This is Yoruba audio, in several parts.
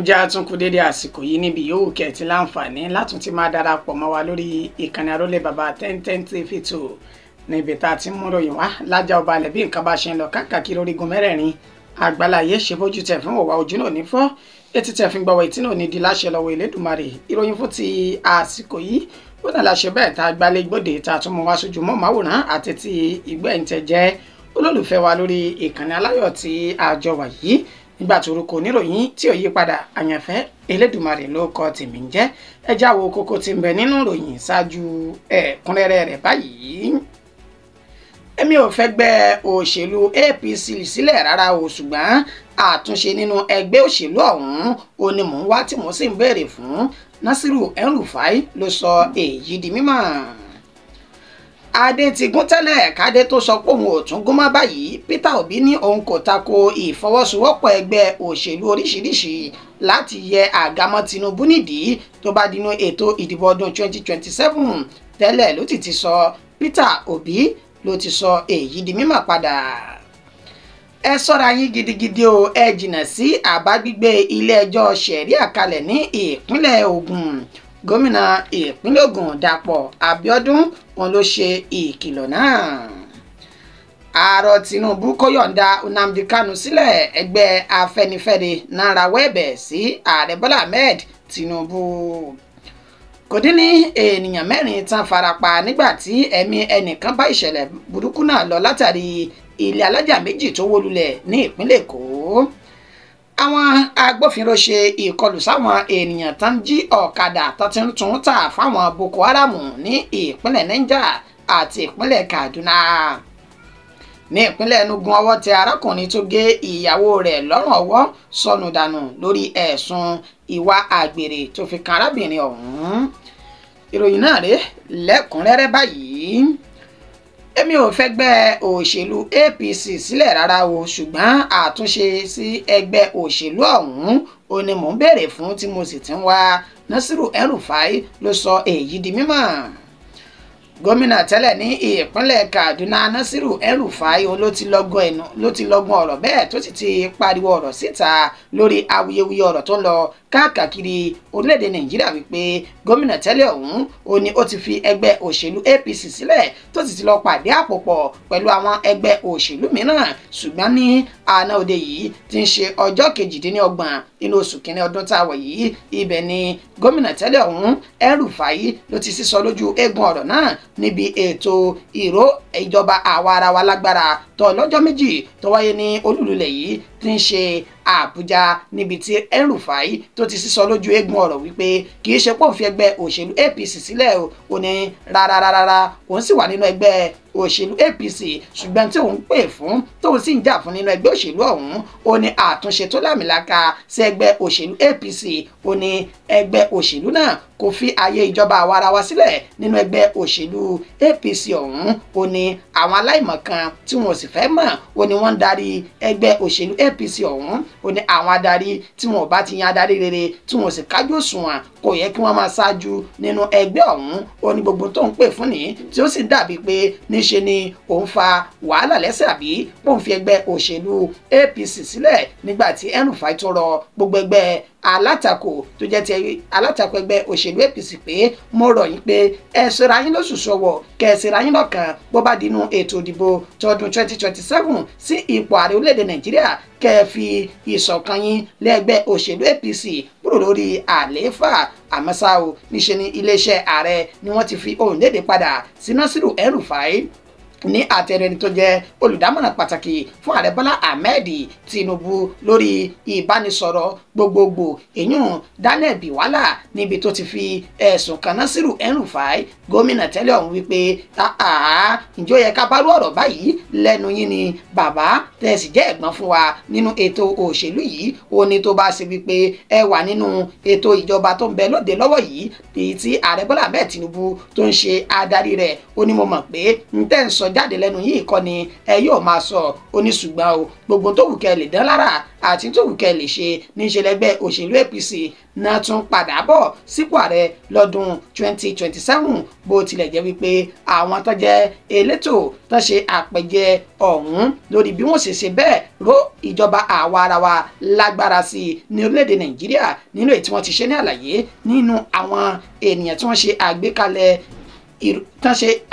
Ǹjẹ́ a tún kú dédé àsìkò yìí níbi yòówù kẹ́ẹ̀tì láǹfààní látún ti máa darapọ̀ mọ́ wa lórí ìkànnì Arólé Bàbá 1010 TV 2 níbi tá a ti mú ròyìn wá lájà ọba alẹ̀ bí nǹkan bá ṣe ń lọ káàkiri orígun mẹ́rẹ̀ẹ̀rin àgbáláyé ṣe bójú tẹ̀ fún òwà ojú náà ní fọ́ etí tẹ̀ fi gbọ́wọ́ etí náà ní di láṣẹ lọ́wọ́ Elédùmarè. Ìròyìn fún ti àsìkò yìí ó náà láṣẹ bẹ́ẹ̀ tá a gbálẹ̀ gbòde tá a tún mú wá sójú mọ́ máwòrán àti ti ìgbẹ́ǹtẹ̀jẹ́ olólùfẹ́ wa lórí ìkànnì aláyọ̀ tí àjọ wà yìí nígbà tó orúkọ oníròyìn tí ò yí padà àyànfẹ́ Elédùmarè ló kọ tèmi ń jẹ́ ẹ já wo kókó tí ń bẹ nínú ìròyìn ṣáájú ẹ̀kúnrẹ́rẹ́ rẹ̀ báyìí. Èmi ò fẹ́ gbẹ́ òṣèlú APC sílẹ̀ rárá o, ṣùgbọ́n àtúnṣe nínú ẹgbẹ́ òṣèlú ọ̀hún ó ní mò ń wá tí mo sì ń béèrè fún. Nasiru El-Rufai ló sọ èyí di mímọ̀. Adé ti gún tẹ́lẹ̀ kádé tó sọ pé òun ò tún gún mọ́ báyìí. Peter Obi ní òun kò tako ìfọwọ́sowọ́pọ̀ ẹgbẹ́ òṣèlú oríṣiríṣi láti yẹ àgámọ́ Tinubu nídìí tó bá dínú ètò ìdìbò ọdún 2027 tẹ́lẹ̀ ló ti sọ. Peter Obi ló ti sọ èyí di mímọ̀ padà. Ẹ ṣọ́ra yín gidigidi o, ẹ jìnnà sí àbá gbígbé ilé-ẹjọ́ ṣẹ̀ríà kalẹ̀ ní ìpínlẹ̀ Ògùn. Gómìnà ìpínlẹ̀ Ògùn Dàpọ̀ Abíọ́dún wọn ló ṣe ìkìlọ̀ náà. Ààrẹ Tinubu kó yọ̀ǹda Nnamdi Kanu sílẹ̀. Ẹgbẹ́ Afẹ́nifẹ́re náà rawọ́ ẹ̀bẹ̀ sí ààrẹ Bọ́lá Ahmed Tinubu. Kò dín ní ènìyàn mẹ́rin tán farapa nígbà tí ẹ̀mí ẹnìkan bá ìṣẹ̀lẹ̀ burúkú náà lọ látàrí ilé alájà méjì tó wó lulẹ̀ ní ìpínlẹ̀ Èkó. Àwọn agbófinró ṣe ìkọlù sáwọn ènìyàn tán jí ọ̀kadà tó ti ń tún tà fáwọn Boko Haram ní ìpínlẹ̀ Niger àti ìpínlẹ̀ Kaduna. Ní ìpínlẹ̀ Enugu ọwọ́ tẹ arákùnrin tó gé ìyàwó rẹ̀ lọ́rùn ọwọ́ sọnù dànù lórí ẹ̀sùn ìwà àgbèrè tó fi kan arábìnrin ọ̀hún. Ìròyìn náà rèé lẹ́kùnrẹ́rẹ́ báyìí. Èmi ò fẹ́ gbẹ́ òṣèlú APC sílẹ̀ rárá o, ṣùgbọ́n àtúnṣe sí ẹgbẹ́ òṣèlú ọ̀hún ó ní mò ń béèrè fún tí mo sì ti ń wá. Nasiru El-Rufai ló sọ èyí di mímọ̀. Gómìnà tẹ́lẹ̀ ní ìpínlẹ̀ Kaduna Nasiru El-Rufai ló ti lọ́gbọ́n ọ̀rọ̀ bẹ́ẹ̀ tó sì ti pariwo ọ̀rọ̀ síta lórí awuyewuye ọ̀rọ̀ tó ń lọ káàkiri orílẹ̀-èdè Nàìjíríà wípé gómìnà tẹ́lẹ̀ ọ̀hún ó ní ó ti fi ẹgbẹ́ òṣèlú APC sílẹ̀ tó sì ti lọ pàdé àpòpọ̀ pẹ̀lú àwọn ẹgbẹ́ òṣèlú mìíràn, ṣùgbọ́n ní àná òde yìí tí ń ṣe ọjọ́ 28 nínú oṣù kìíní ọdún tá a wọ̀ yìí, ibẹ̀ ni gómìnà tẹ́lẹ̀ ọ̀hún El-Rufai ló ti sísọ lójú eégún ọ̀rọ̀ náà níbi ètò ìró ìjọba àwa ara wa lágbára tó lọ́jọ́ méjì tó wáyé ní olúlulẹ̀ yìí tí ń ṣe Àbújá, níbi tí El-Rufai tó ti sísọ lójú eégún ọ̀rọ̀ wípé kì í ṣe pé òun fi ẹgbẹ́ òṣèlú APC sílẹ̀ ó ní rárá òun sì wà nínú ẹgbẹ́ òṣèlú APC, ṣùgbọ́n tí òun pè fún tóun sì ń jà fún nínú ẹgbẹ́ òṣèlú ọ̀hún ó ní àtúnṣe tó lámìlaka sí ẹgbẹ́ òṣèlú APC. Ó ní ẹgbẹ́ òṣèlú náà kò fi ààyè ìjọba àwarawa sílẹ̀ nínú ẹgbẹ́ òṣèlú APC ọ̀hún. Ó ní àwọn aláìmọ̀kan tí wọn ò sì fẹ́ mọ̀ ó ní wọ́n ń darí ẹgbẹ́ òṣèlú APC ọ̀hún. Ó ní àwọn adarí tí wọn ò bá ti yan adarí rere tí wọn ò sì kájú òṣùwọ̀n kò yẹ kí wọ́n máa ṣáájú nínú ẹgbẹ́ ọ̀hún. Ó ní gbogbo tó ń pè fún ní tí ó sì dàbí pé níṣe ni òun fa wàhálà lẹ́sẹ̀ àbí pòun fi ẹgbẹ́ òṣèlú APC sílẹ̀ nígbà tí El-Rufai tó rọ gbogbo ẹgbẹ́ alátakò tó jẹ́ ti alátakò ẹgbẹ́ òṣèlú APC pé mo rọ̀ yín pé ẹ ṣera yín lóṣùṣọwọ̀ kẹ ẹ ṣera yín lọ́kàn bó bá dínú ètò ìdìbò tọdún 2027 sí ipò ààrẹ orílẹ̀-èdè Nàìjíríà kẹ ẹ fi ìṣọ̀kan yín lẹ́gbẹ́ òṣèlú APC kúrò lórí àlééfà. Àmọ́ ṣá o, níṣe ni iléeṣẹ́ ààrẹ ni wọ́n ti fi ohùn lédè padà sí Nasiru El-Rufai ní àtẹ̀rẹ́ni tó jẹ́ olùdámọ̀ràn pàtàkì fún ààrẹ Bọ́lá Ahmed Tinubu lórí ìbánisọ̀rọ̀ gbogbogbò èyún Daniel Biwala, níbi tó ti fi ẹ̀sùn kan Nasiru El-Rufai gómìnà tẹ́lẹ̀ ọ̀hún wípé ǹjọ́ yẹ ká bá rú ọ̀rọ̀ báyìí lẹ́nu yín ni bàbá tẹ̀sí jẹ́ ẹ̀gbọ́n fún wa nínú ètò òṣèlú yìí. Ó ní tó bá ṣe wípé ẹ wà nínú ètò ìjọba tó ń bẹ lóde lọ́wọ́ yìí èyí tí ààrẹ Bọ́lá Ahmed Tinubu tó ń ṣe adarí rẹ̀, ó ní mo mọ̀ pé ń tẹ́ ń sọ jáde lẹ́nu yìí kọ́ ni ẹ yóò máa sọ oníṣùgbọ́n o gbogbo tó wù kẹ́ lè dán lára àti tó wù kẹ́ lè ṣe níṣẹ́ lẹ́gbẹ́ òṣèlú APC náà tún padà bọ̀ sípò ààrẹ lọ́dún 2027 bó tilẹ̀ jẹ́ wípé àwọn tó jẹ́ elétò tó ṣe àpèjẹ ọ̀hún lórí bí wọ́n ṣe bẹ́ẹ̀ ró ìjọba àwa ara wa lágbára sí i ní orílẹ̀-èdè Nàìjíríà nínú èyí tí wọ́n ti ṣe ní àlàyé nínú àwọn ènìyàn tí wọ́n ṣe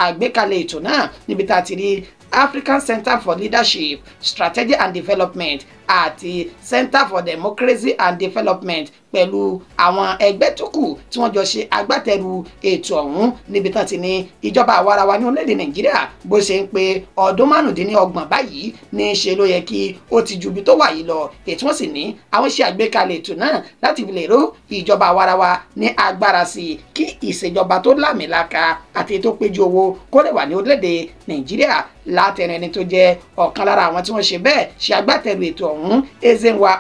àgbékalẹ̀ ètò náà níbi tá a ti rí African Center for Leadership, Strategy and Development àti Center for Democracy and Development pẹ̀lú àwọn ẹgbẹ́ tó kù tí wọ́n jọ ṣe agbátẹrù ètò ọ̀hún níbi tán ti ní ìjọba àwarawa ní orílẹ̀-èdè Nàìjíríà bó ṣe ń pé ọdún 25 báyìí ní ṣe ló yẹ kí ó ti ju ibi tó wà yìí lọ ètò wọn sì ní àwọn ṣe àgbékalẹ̀ ètò náà láti fi lè ró ìjọba àwarawa ní agbára sí i kí ìṣèjọba tó lámìlaka àti tó péjú owó kó lè wà ní orílẹ̀-èdè Nàìjíríà látẹnu ẹni tó jẹ́ ọ̀kan lára àwọn tí wọ́n ṣe bẹ́ẹ̀ ṣe agbátẹrù ètò ọ̀hún Ezenwa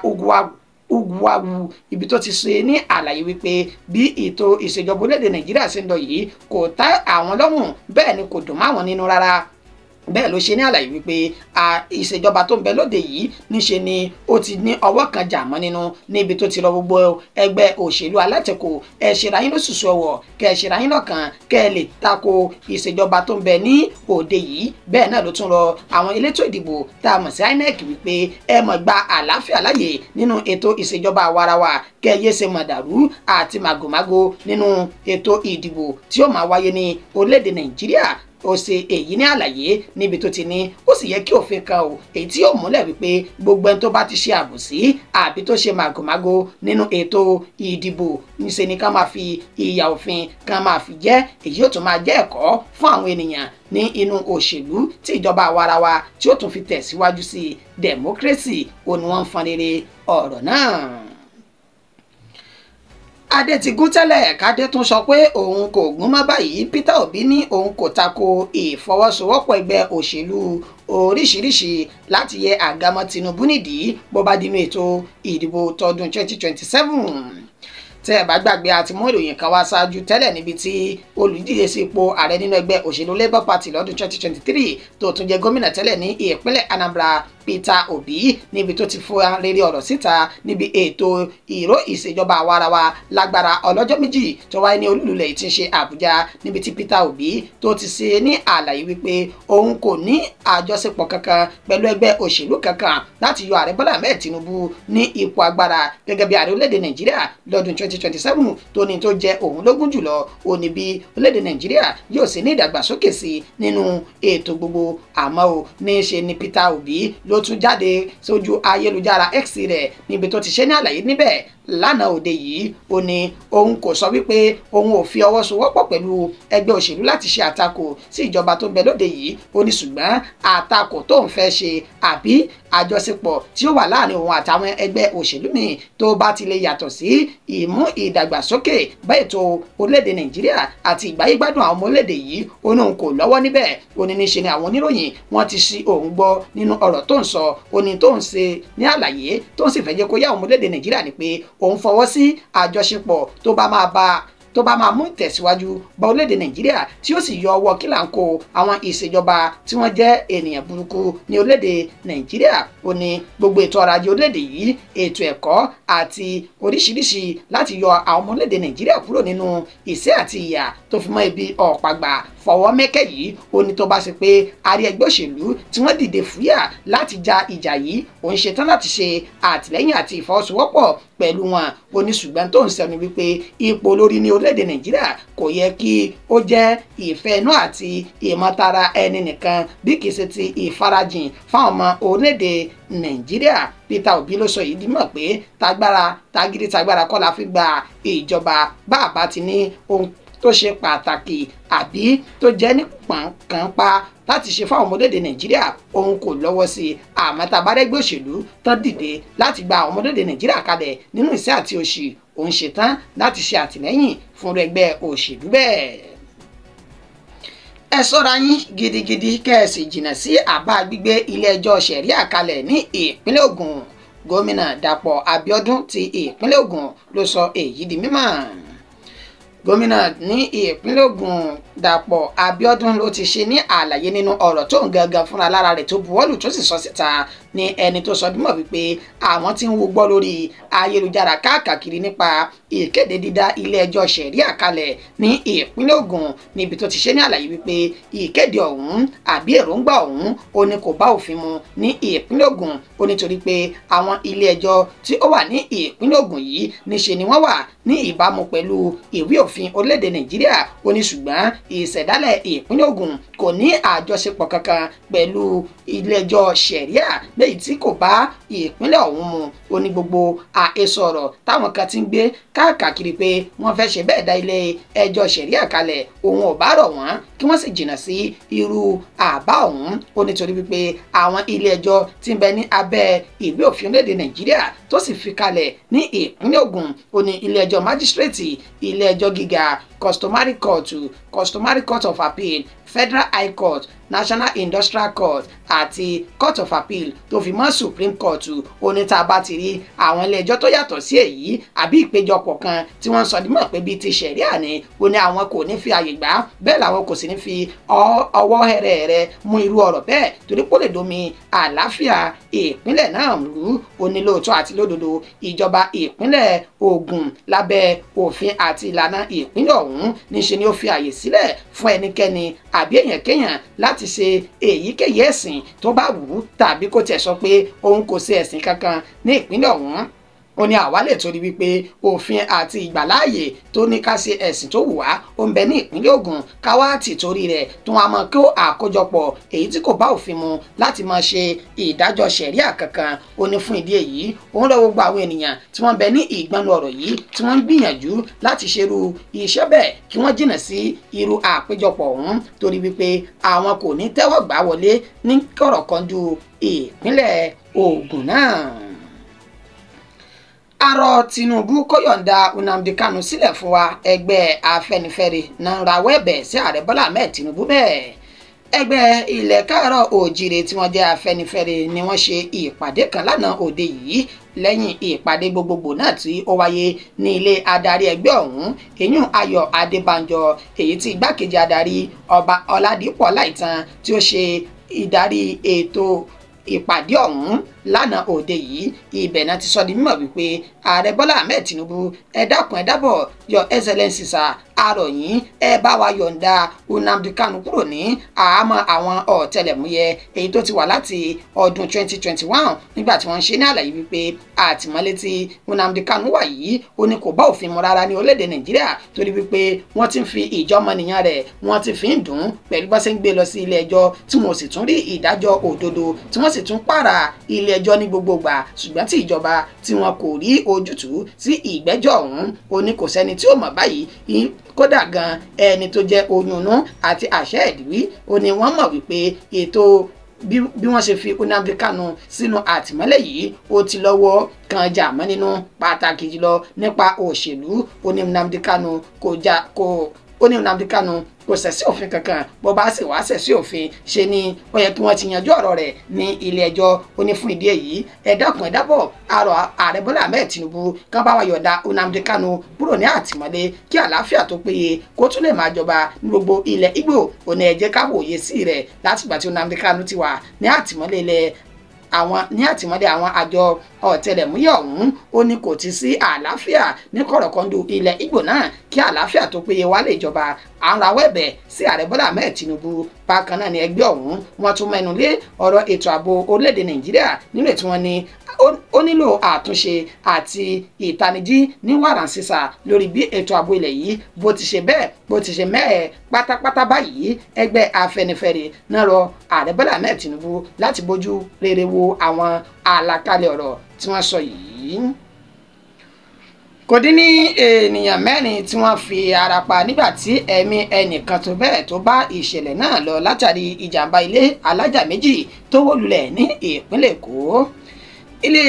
Ugwawu ibi tó ti ṣe ní àlàyé wípé bí ètò ìṣèjọba orílẹ̀-èdè Nàìjíríà ṣe ń lọ yìí kò tẹ́ àwọn lọ́rùn bẹ́ẹ̀ ni kò dùn máwọn nínú rárá bẹ́ẹ̀ ló ṣe ní àlàyé wípé ìṣèjọba tó ń bẹ lóde yìí níṣe ni ó ti ní ọwọ́ kan jà mọ́ nínú níbi tó ti rọ gbogbo ẹgbẹ́ òṣèlú alátakò ẹ ṣera yín lóṣùṣù ọwọ́ kẹ ẹ ṣera yín lọ́kàn kẹ ẹ lè tako ìṣèjọba tó ń bẹ ní òde yìí bẹ́ẹ̀ náà ló tún rọ àwọn elétò ìdìbò tá a mọ̀ sí INEC wípé ẹ mọ̀ gba àlàáfíà láàyè nínú ètò ìṣèjọba àwarawa kẹ ẹ yé ṣe mọ̀dàrú àti màgòmágó nínú ètò ìdìbò tí ó máa wáyé ní orílẹ̀-èdè Nàìjíríà ó ṣe èyí ní àlàyé níbi tó ti ní ó sì yẹ kí òfin kan o èyí tí yóò múlẹ̀ wípé gbogbo ẹni tó bá ti ṣe àbòsí àbí tó ṣe màgòmágó nínú ètò ìdìbò níṣe ni ká máa fi ìyà òfin kan máa fi jẹ èyí yóò tún máa jẹ́ ẹ̀kọ́ fún àwọn ènìyàn ní inú òṣèlú tí ìjọba àwarawa tí ó tún fi tẹ̀síwájú sí democracy òní wọ́n ń fọn rere ọ̀rọ̀ náà. Adé ti gún tẹ́lẹ̀ kádé tún sọ pé òun kò gún mọ́ báyìí Peter Obi ní òun kò tako ìfọwọ́sowọ́pọ̀ ẹgbẹ́ òṣèlú oríṣiríṣi láti yẹ àga mọ́ Tinubu nídìí bó bá dínú ètò ìdìbò tọdún 2027 tẹ́ ẹ bá gbàgbé àti mú ìròyìn kan wá ṣáájú tẹ́lẹ̀ níbi tí olùdíje sí ipò ààrẹ nínú ẹgbẹ́ òṣèlú Labour Party lọ́dún 2023 tó tún jẹ́ gómìnà tẹ́lẹ̀ ní ìpínlẹ̀ Anambra Peter Obi níbi tó ti fún rere ọ̀rọ̀ síta níbi ètò ìró ìṣèjọba àwarawa lágbára ọlọ́jọ́ méjì tó wáyé ní olúlulẹ̀ tí ń ṣe Àbújá níbi tí Peter Obi tó ti ṣe ní àlàyé wípé òun kò ní àjọṣepọ̀ kankan pẹ̀lú ẹgbẹ́ òṣèlú kankan láti yọ ààrẹ Bọ́lá Ahmed Tinubu ní ipò agbára gẹ́gẹ́ bí ààrẹ orílẹ̀-èdè Nàìjíríà lọ́dún 2027 tó ní tó jẹ́ òun lógún jùlọ ó ní bí orílẹ̀-èdè Nàìjíríà yóò sì ní ìdàgbàsókè sí nínú ètò gbogbo àmọ́ ò ní ṣe ni Peter Obi ló tún jáde sójú ayélujára X rẹ̀ níbi tó ti ṣe ní àlàyé níbẹ̀ lánàá òde yìí ó ní òun kò sọ wípé òun ò fi ọwọ́ sowọ́pọ̀ pẹ̀lú ẹgbẹ́ òṣèlú láti ṣe àtakò sí ìjọba tó ń bẹ lóde yìí ó ní ṣùgbọ́n àtakò tó ń fẹ́ ṣe àbí àjọṣepọ̀ tí ó wà láàrin òun àtàwọn ẹgbẹ́ òṣèlú míì tó bá ti lè yàtọ̀ sí ìmú ìdàgbàsókè bá ètò orílẹ̀-èdè Nàìjíríà àti ìgbáyégbádùn àwọn ọmọ orílẹ̀-èdè yìí ó ní òun kò lọ́wọ́ níbẹ̀ ó ní níṣe ni àwọn oníròyìn wọ́n ti ṣi òun gbọ́ nínú ọ̀rọ̀ tó ń sọ ó ní tó ń ṣe ní àlàyé tó ń sì fẹ́ jẹ́ kó yá àwọn ọmọ orílẹ̀-èdè Nàìjíríà ni pé òun fọwọ́ sí àjọṣepọ̀ tó bá máa mú ìtẹ̀síwájú bá orílẹ̀-èdè Nàìjíríà tí ó sì yọ ọwọ́ kílàńkó àwọn ìṣèjọba tí wọ́n jẹ́ ènìyàn burúkú ní orílẹ̀-èdè Nàìjíríà ó ní gbogbo ètò ọrọ̀ ajé orílẹ̀-èdè yìí ètò ẹ̀kọ́ àti oríṣiríṣi láti yọ àwọn ọmọ orílẹ̀-èdè Nàìjíríà kúrò nínú ìṣẹ́ àti ìyà tó fi mọ́ ibi ọ̀pàgbà fọwọ́ mẹ́kẹ́ yìí ó ní tó bá ṣe pé àrí ẹgbẹ́ òṣèlú tí wọ́n dìde fúyà láti ja ìjà yìí òun ṣetán láti ṣe àtìlẹ́yìn àti ìfọwọ́sowọ́pọ̀ pẹ̀lú wọn ó ní ṣùgbọ́n tó ń sẹ́nu wípé ipò olórí ní orílẹ̀-èdè Nàìjíríà kò yẹ kí ó jẹ́ ìfẹ́ inú àti ìmọ̀tara ẹni nìkan bí kìí ṣe ti ìfarajìn fáwọn ọmọ orílẹ̀-èdè Nàìjíríà Peter Obi ló sọ yìí dímọ̀ pé tagiri tagbára kọ́ la fi gba ìjọba bá àbá ti ní ohun tó ṣe pàtàkì àbí tó jẹ́ ní pọ̀npá láti ṣe fáwọn ọmọdéèdè Nàìjíríà òun kò lọ́wọ́ sí i àmọ́ tá a bá rẹ́gbẹ́ òṣèlú tán dìde láti gba àwọn ọmọdéèdè Nàìjíríà kalẹ̀ nínú ìṣẹ́ àti òṣì òun ṣetán láti ṣe àtìlẹ́yìn fún ẹgbẹ́ òṣèlú bẹ́ẹ̀. Ẹ ṣọ́ra yín gidigidi kẹ́ ẹ sì jìnnà sí àbá gbígbé ilé-ẹjọ́ ṣẹ̀ríà kalẹ̀ ní ìpínlẹ̀ Ògùn gómìnà Dàpọ̀ Abíọ́dún ti ìpínlẹ̀ Ògùn ló sọ èyí di mímọ̀. gómìnà ní ìpínlẹ̀ Ògùn Dàpọ̀ Abíọ́dún ló ti ṣe ní àlàyé nínú ọ̀rọ̀ tó ń gangan fúnra lára rẹ̀ tó buwọ́lù tó sì sọ síta ní ẹni tó sọ dímọ̀ wípé àwọn tí ń wúgbọ́ lórí ayélujára káàkiri nípa ìkéde dídá ilé ẹjọ́ ṣẹ̀ríà kalẹ̀ ní ìpínlẹ̀ Ògùn níbi tó ti ṣe ní àlàyé wípé ìkéde ọ̀hún àbí èròǹgbà ọ̀hún ó ní kò bá òfin mu ní ìpínlẹ̀ Ògùn ó nítorí pé àwọn ilé ẹjọ́ tí ó wà ní ìpínlẹ̀ Ògùn yìí níṣe ni wọ́n wà ní ìbámu pẹ̀lú ìwé òfin orílẹ̀-èdè Nàìjíríà ó ní ṣùgbọ́n ìṣẹ̀dálẹ̀ ìpínlẹ̀ Ògùn kò ní àjọṣepọ̀ kankan pẹ̀lú ilé ẹjọ́ ṣẹ̀ríà lẹ́yìn tí kò bá ìpínlẹ̀ ọ̀hún mu ó ní gbogbo àhesọ ọ̀rọ̀ táwọn kan ti ń gbé káàkiri pé wọ́n fẹ́ ṣe bẹ́ẹ̀ dá ilé ẹjọ́ ṣẹ̀ríà kalẹ̀ òun ò bá rọ̀ wọ́n kí wọ́n sì jìnnà sí irú àbá ọ̀hún ó nítorí wípé àwọn ilé ẹjọ́ tí ń bẹ ní abẹ́ ìwé òfin orílẹ̀-èdè Nàìjíríà tó sì fi kalẹ̀ ní ìpínlẹ̀ Ògùn ó ní ilé ẹjọ́ májísírèètì ilé ẹjọ́ gíga customary court of appeal Federal High Court National Industrial Court àti Court of Appeal tó fi mọ́ Supreme Court oníta bá ti rí àwọn ilé ẹjọ́ tó yàtọ̀ sí èyí àbí ìpéjọpọ̀ kan tí wọ́n ń sọ dímọ̀ pé bíi ti ṣẹ̀ríà ni ó ní àwọn kò ní fi àyè gbà bẹ́ẹ̀ làwọn kò sì ní fi ọwọ́ hẹ̀rẹ̀ mú irú ọ̀rọ̀ bẹ́ẹ̀ torí kó lè domi àlàáfíà ìpínlẹ̀ náà rú ó ní lóòótọ́ àti lódodo ìjọba ìpínlẹ̀ Ògùn lábẹ́ òfin àti ìlànà ìpínlẹ̀ ọ̀hún níṣe ni ó fi àyè sílẹ̀ fún ẹnikẹ́ni àbí èèyàn kéèyàn láti ṣe èyíkéyìí ẹ̀sìn tó bá wù ú tàbí kó tiẹ̀ sọ pé òun kò ṣe ẹ̀sìn kankan ní ìpínlẹ̀ ọ̀hún ó ní àwa lè torí wípé òfin àti ìgbàláàyè tó ní ká ṣe ẹ̀sìn tó wù wá ó ń bẹ ní ìpínlẹ̀ Ògùn káwá tì torí rẹ̀ tó wọn a máa kó àkójọpọ̀ èyí tí kò bá òfin mu láti máa ṣe ìdájọ́ ṣẹ̀ríà kankan ó ní fún ìdí èyí òun lọ gbogbo àwọn ènìyàn tí wọ́n bẹ ní ìgbọ́nú ọ̀rọ̀ yìí tí wọ́n ń gbìyànjú láti ṣerú iṣẹ́ bẹ́ẹ̀ kí wọ́n jìnnà sí irú àpéjọpọ̀ ọ̀hún torí wípé àwọn kò ní tẹ́wọ́ gbà wọlé ní kọ̀rọ̀kọ́ndù ìpínlẹ̀ Ògùn náà. Ààrẹ Tinubu kó yọ̀ǹda Nnamdi Kanu sílẹ̀ fún wa ẹgbẹ́ Afẹ́nifẹ́re náà rawọ́ ẹ̀bẹ̀ sí ààrẹ Bọ́lá Ahmed Tinubu bẹ́ẹ̀. Ẹgbẹ́ ilẹ̀ káàárọ̀ òjìrè tí wọ́n jẹ́ Afẹ́nifẹ́re ni wọ́n ṣe ìpàdé kan lánàá òde yìí lẹ́yìn ìpàdé gbogbogbò náà tí ó wáyé ní ilé adarí ẹgbẹ́ ọ̀hún èyún Ayọ̀ Adébánjọ èyí tí igbákejì adarí Ọba Ọládìpọ̀ Láìtàn tí ó ṣe ìdarí ètò ìpàdé ọ̀hún lánàá òde yìí ibẹ̀ náà ti sọ di mímọ̀ wípé ààrẹ Bọ́lá Ahmed Tinubu ẹ dákun ẹ dábọ̀ Your Excellency sà àròyìn ẹ bá wa yọ̀ǹda Nnamdi Kanu kúrò ní àhámọ́ àwọn ọ̀tẹlẹ̀múyẹ́ èyí tó ti wà láti ọdún 2021 nígbà tí wọ́n ń ṣe ní àlàyé wípé àtìmọ́lé tí Nnamdi Kanu wà yìí ó ní kò bá òfin mu rárá ní orílẹ̀-èdè Nàìjíríà torí wípé wọ́n ti ń fi ìjọmọnìyàn rẹ̀ wọ́n ti fi ń dùn pẹ̀lú bá ṣe ń gbé lọ sí ilé ẹjọ́ tí wọ́n sì tún rí ìdájọ́ òdodo tí wọ́n sì tún pààrà ilé ẹjọ́ ní gbogbo gbà ṣùgbọ́n tí ìjọba tí wọn kò rí ojútùú sí ìgbẹ́jọ́ ọ̀hún ó ní kò sẹ́ni tí ó mọ̀ báyìí kódà gan ẹni tó jẹ́ oyúnnú àti àṣẹ ìdíwí ó ní wọ́n mọ̀ wípé ètò bí wọ́n ṣe fi Nnamdi Kanu sínú àtìmọ́lé yìí ó ti lọ́wọ́ kan jà mọ́ nínú pàtàkì jùlọ nípa òṣèlú ó ní Nnamdi Kanu ó ní Nnamdi Kanu kò ṣẹ̀ sí òfin kankan bó bá sì wá ṣẹ̀ sí òfin ṣe ni ó yẹ kí wọ́n ti yanjú ọ̀rọ̀ rẹ̀ ní ilé ẹjọ́ ó ní fún ìdí èyí ẹ dákun ẹ dábọ̀ àrò ààrẹ Bọ́lá Ahmed Tinubu kan bá wa yọ̀ǹda Nnamdi Kanu kúrò ní àtìmọ́lé kí àlàáfìá tó péye kó tún lè máa jọba ní gbogbo ilẹ̀ Ìgbò ó ní ẹ jẹ́ ká wòye sí rẹ̀ látìgbà tí Nnamdi Kanu ti wà ní àtìmọ́lé àwọn àjọ ọ̀tẹlẹ̀múyẹ́ ọ̀hún ó ní kò ti sí àlàáfíà ní kọ̀rọ̀kọ́ndù ilẹ̀ Ìgbò náà kí àlàáfíà tó péye wá lè jọba à ń rawọ́ ẹ̀bẹ̀ sí ààrẹ Bọ́lá Ahmed Tinubu bákan náà ní ẹgbẹ́ ọ̀hún wọ́n tún mẹ́nu lé ọ̀rọ̀ ètò ààbò orílẹ̀-èdè Nàìjíríà nílẹ̀ tí wọ́n ní ó nílò àtúnṣe àti ìtanijí ní wàràǹsísà lórí bí ètò ààbò ilẹ̀ yìí bó ti ṣe bẹ́ẹ̀ bó ti ṣe mẹ́ẹ̀ pátápátá báyìí ẹgbẹ́ Afẹ́nifẹ́re náà rọ ààrẹ Bọ́lá Ahmed Tinubu láti bójú rere wo àwọn àlàkalẹ̀ ọ̀rọ̀ tí wọ́n sọ yìí. Kò dín ní ènìyàn mẹ́rin tí wọ́n fi ara pa nígbà tí ẹ̀mí ẹnìkan tó bẹ́ẹ̀ tó bá ìṣẹ̀lẹ̀ náà lọ látàrí ìjàmbá ilé alájà méjì tó wó lulẹ̀ ní ìpínlẹ̀ Èkó. Ilé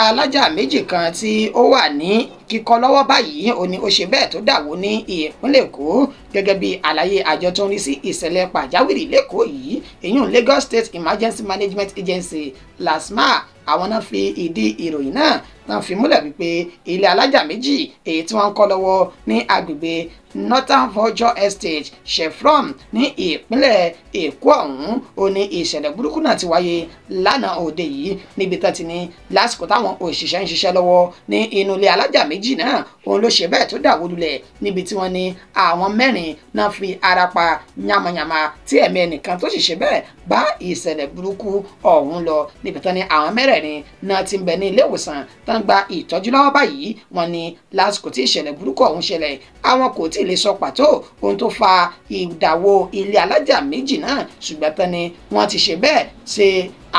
alájà méjì kan tí ó wà ní kíkọ́ lọ́wọ́ báyìí ó ní ó ṣe bẹ́ẹ̀ tó dàwó ní ìpínlẹ̀ Èkó gẹ́gẹ́ bí àlàyé àjọ tó ń rí sí ìṣẹ̀lẹ̀ pàjáwìrì lẹ́kọ̀ọ́ yìí èyí ń Lagos State Emergency Management Agency LASMA àwọn náà fi ìdí ìròyìn náà náà fi múlẹ̀ wípé ilé alájà méjì èyí tí wọ́n ń kọ́ lọ́wọ́ ní agbègbè Northern Vulture Estate Chevron ní ìpínlẹ̀ Èkó ọ̀hún ó ní ìṣẹ̀lẹ̀ burúkú náà ti wáyé lánàá òde yìí níbi tán ti ní lásìkò táwọn òṣìṣẹ́ ń ṣiṣẹ́ lọ́wọ́ ní inú ilé alájà méjì náà òun ló ṣe bẹ́ẹ̀ tó dàwó lulẹ̀ níbi tí wọ́n ní àwọn mẹ́rin náà fi ara pa yamayama tí ẹ̀mí ẹnìkan tó sì ṣe bẹ́ẹ̀ bá ìṣẹ̀lẹ̀ burúkú ọ̀hún lọ níbi tán ní àwọn mẹ́rẹ̀ẹ̀rin náà ti ń bẹ ní ilé ìwòsàn tán gba ìtọ́jú lọ́wọ́ báyìí wọ́n ní lásìkò tí ìṣẹ̀lẹ̀ burúkú ọ̀hún ṣẹlẹ̀ àwọn kò tí ì lè sọ pàtó ohun tó fa ìdàwó ilé alájà méjì náà ṣùgbọ́n tán ni wọ́n ti ṣe bẹ́ẹ̀ ṣe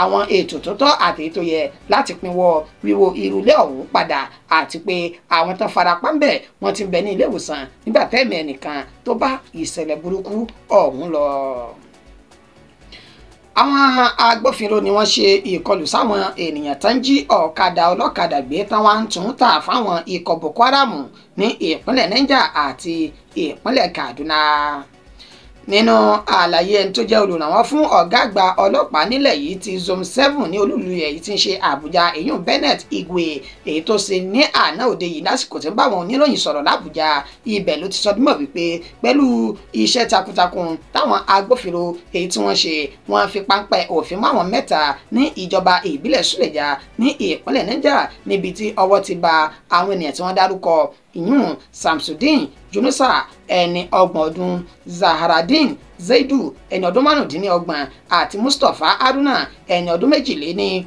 àwọn ètò tó tọ́ àti ètò yẹ láti pinwọ́ wíwo irúlé ọ̀hún padà àti pé àwọn tán farapa ń bẹ̀ wọ́n ti ń bẹ ní ilé ìwòsàn nígbà tẹ́ẹ̀mí ẹnìkan tó bá ìṣẹ̀lẹ̀ burúkú ọ̀hún lọ. Àwọn agbófinró ni wọ́n ṣe ìkọlù sáwọn ènìyàn tán jí ọ̀kadà ọlọ́kadà gbé tán wá ń tún tà fáwọn ikọ̀ Boko Haram ní ìpínlẹ̀ Niger àti ìpínlẹ̀ Kaduna. Nínú àlàyé ẹni tó jẹ́ olùrànwọ́ fún ọ̀gá àgbà ọlọ́pàá nílẹ̀ yìí ti Zone 7 ní olúlu èyí tí ń ṣe Àbújá èyún Bennett Igwe èyí tó ṣe ní àná òde yìí lásìkò tí ń bá àwọn oníròyìn sọ̀rọ̀ l'Àbújá ibẹ̀ ló ti sọ dímọ̀ wípé pẹ̀lú iṣẹ́ takuntakun táwọn agbófinró èyí tí wọ́n ṣe wọ́n fi páńpẹ́ òfin mọ́ àwọn mẹ́ta ní ìjọba ìbílẹ̀ Suleja ní ìpínlẹ̀ Niger níbi tí ọwọ́ ti ba àwọn ènìyàn tí wọ́n dárúkọ ìyún Samsudeen Yunusa ẹni 30 ọdún, Zaharadeen Zaidu ẹni ọdún 25 àti Mustapha Haruna ẹni ọdún 22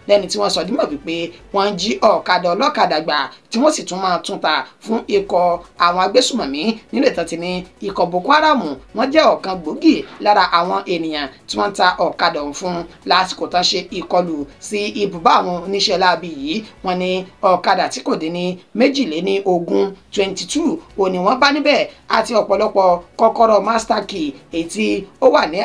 lẹ́ni tí wọ́n sọ dímọ̀ wípé wọ́n ń jí ọ̀kadà ọlọ́kadà gbà tí wọ́n sì tún máa tún ta fún ikọ̀ àwọn agbésùmọ̀mí nínú ìtàn tí ní ikọ̀ Boko Haram wọ́n jẹ́ ọ̀kan gbòógì lára àwọn ènìyàn tí wọ́n ń ta ọ̀kadà ọ̀hún fún lásìkò tán ṣe ìkọlù sí ibùbá àwọn oníṣẹ́ láabi yìí wọ́n ní ọ̀kadà tí kò dín ní 22 òní wọ́n bá níbẹ̀ àti ọ̀pọ̀lọpọ̀ kọ́kọ́rọ́ master key èyí tí ó wà ní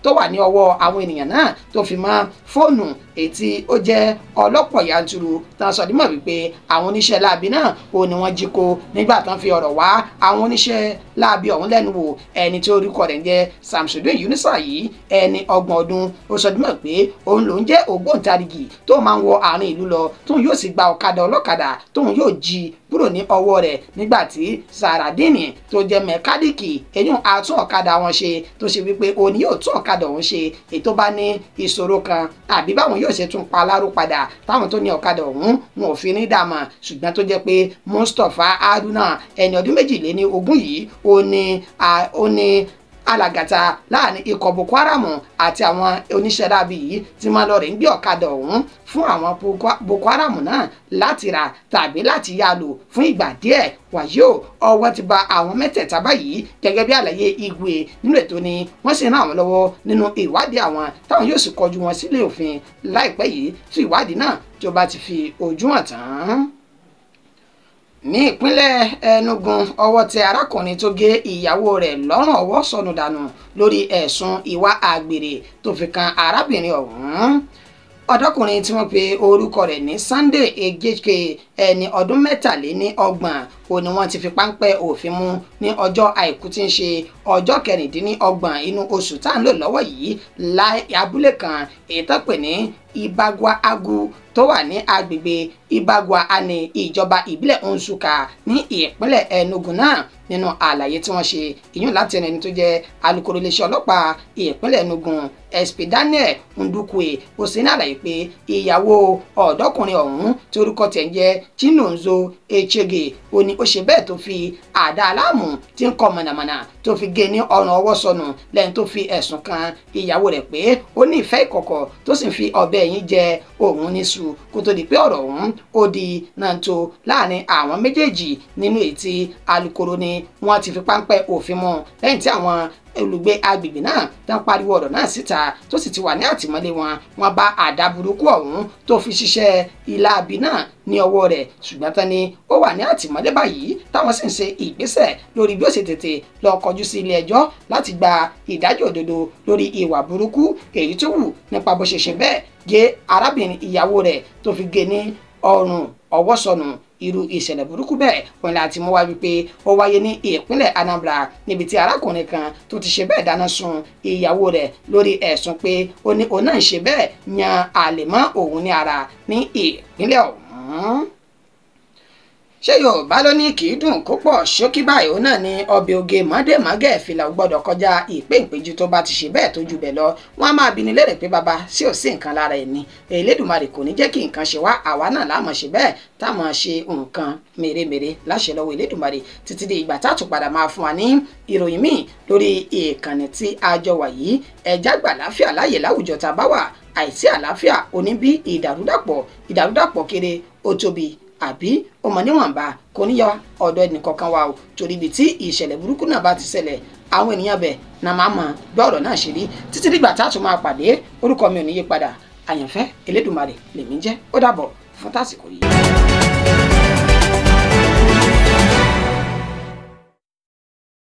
tó wà ní ọwọ́ àwọn ènìyàn náà tó fi mọ́ fóònù èyí tí ó jẹ́ ọlọ́pọ̀ yanturu tán sọ dímọ̀ wípé àwọn oníṣẹ́ láabi náà ò ní wọ́n jí kó nígbà tán fi ọ̀rọ̀ wá àwọn oníṣẹ́ láabi ọ̀hún lẹ́nu wò ẹni tí orúkọ rẹ̀ ń jẹ́ Samsudeen Yunusa yìí ẹni 30 ọdún ó sọ dímọ̀ pé òun lòún jẹ́ ògbóǹtarìgì tó máa ń wọ àárín ìlú lọ tóun yóò sì gba ọ̀kadà ọlọ́kadà tóun yóò jí kúrò ní ọwọ́ rẹ̀ nígbà tí Zaharadeen tó jẹ́ mẹkáníìkì èyún àtún ọ̀kadà wọn ṣe tó ṣe wípé òun yóò tún ọ̀kadà ọ̀hún ṣe èyí tó bá ní ìṣòro kan àbí báwọn yóò ṣe tún pa aláró padà táwọn tó ní ọ̀kadà ọ̀hún wọn ò fi ní dàmà ṣùgbọ́n tó jẹ́ pé Mustapha Haruna ẹni ọdún 22 yìí ó ní alàgàtà láàrin ikọ̀ Boko Haram àti àwọn oníṣẹ́ láabi yìí tí máa lọ rẹ̀ ń gbé ọ̀kadà ọ̀hún fún àwọn Boko Haram náà láti rà tàbí láti yá lò fún ìgbà díẹ̀ wàyí o ọwọ́ ti ba àwọn mẹ́tẹ̀ẹ̀ta báyìí gẹ́gẹ́ bí àlàyé Igwe nínú ètò ni wọ́n sì ràn àwọn lọ́wọ́ nínú ìwádìí àwọn táwọn yóò sì kọjú wọn sílé òfin láìpẹ́ yìí tí ìwádìí náà tó bá ti fi ojú hàn tán. Ní ìpínlẹ̀ Enugu ọwọ́ tẹ arákùnrin tó gé ìyàwó rẹ̀ lọ́rùn ọwọ́ sọnù dànù lórí ẹ̀sùn ìwà àgbèrè tó fi kan arábìnrin ọ̀hún. Ọ̀dọ́kùnrin tí wọ́n pe orúkọ rẹ̀ ní Sunday Ejeke ẹni ọdún 23 òní wọ́n ti fi páńpẹ́ òfin mú ní ọjọ́ àìkú tí ń ṣe ọjọ́ 29 inú oṣù tá à ń lò lọ́wọ́ yìí láì abúlé kan èyí tó pè ní Ibagwa Agu tó wà ní agbègbè Ibagwa Ani ìjọba ìbílẹ̀ Nsukka ní ìpínlẹ̀ Enugu náà nínú àlàyé tí wọ́n ṣe ìyún láti ẹni tó jẹ́ alukoro iléeṣẹ́ ọlọ́pàá ìpínlẹ̀ Enugu SP Daniel Ndukwe ó sì ní àlàyé pé ìyàwó ọ̀dọ́kùnrin ọ̀hún tí orúkọ tẹ̀ ń jẹ́ Chinonso Echege ó ní ó ṣe bẹ́ẹ̀ tó fi àdá aláàmù tí ń kọ mọ̀nàmọ́ná tó fi gé ní ọrùn ọwọ́ sọnù lẹ́yìn tó fi ẹ̀sùn kan ìyàwó rẹ̀ pé ó ní ìfẹ́ ìkọ̀kọ̀ tó sì fi ọ̀bẹ yìí jẹ òun níṣu kó tó di pé ọ̀rọ̀ ọ̀hún ó di nàǹtó láàrin àwọn méjèèjì nínú èyí tí alukoro ni wọ́n ti fi páńpẹ́ òfin mú lẹ́yìn tí àwọn olùgbé agbègbè náà tán pariwo ọ̀rọ̀ náà síta tó sì ti wà ní àtìmọ́lé wọn bá àdá burúkú ọ̀hún tó fi ṣiṣẹ́ ìlàbí náà ní ọwọ́ rẹ̀ ṣùgbọ́n tán ni ó wà ní àtìmọ́lé báyìí táwọn sì ń ṣe ìgbésẹ̀ lórí bí ó ṣe tètè lọ kọjú sí ilé ẹjọ́ láti gba ìdájọ́ òdodo lórí ìwà burúkú èyí tó wù nípa bó ṣe ṣe bẹ́ẹ̀ gé arábìnrin ìyàwó rẹ̀ tó fi gé ní ọrùn ọwọ́ sọnù irú ìṣẹ̀lẹ̀ burúkú bẹ́ẹ̀ wọn láti mú wá wípé ó wáyé ní ìpínlẹ̀ Anambra níbi tí arákùnrin kan tó ti ṣe bẹ́ẹ̀ dáná sun ìyàwó rẹ̀ lórí ẹ̀sùn pé ó ní òun náà ń ṣe bẹ́ẹ̀ yan àlè mọ́ òun ní ara ní ìpínlẹ̀ ọ̀hún. ṣé Yorùbá ló ní kì í dùn kó pọ̀ ṣókí báyìí òun náà ní ọbẹ̀ oge mọ́dẹ̀mọ́gẹ̀ fìlà ò gbọ́dọ̀ kọjá ìpéǹpéjú tó bá ti ṣe bẹ́ẹ̀ tó ju bẹ̀ lọ wọ́n á máa bi ni léèrè pé baba sí ò sí nǹkan lára ẹ̀ ni Elédùmarè kò ní jẹ́ kí nǹkan ṣe wá àwa náà láàmọ̀ ṣe bẹ́ẹ̀ táwọn ṣe nǹkan mèremère láṣẹ lọ́wọ́ Elédùmarè títí di ìgbà tá a tún padà máa fún wa ní ìròyìn míì lórí ìkànnì tí a jọ wà yìí ẹ̀já gbà láfíà láàyè láwùjọ tá a bá wà àìsí àlàáfíà oníbí ìdàrúdàpọ̀ kéré ó tóbi àbí ọmọ níwọ̀nba kò ní yọ ọ̀dọ̀ ẹnìkankan wa o torí ibi tí ìṣẹ̀lẹ̀ burúkú náà bá ti ṣẹlẹ̀ àwọn ènìyàn bẹ̀ náà máa mọ bí ọ̀rọ̀ náà ṣe rí títí dìgbà tá a tún máa pàdé orúkọ mi ò ní yí padà àyànfẹ́ Elédùmarè lèmi jẹ́ ó dàbọ̀ fún tásìkò yìí.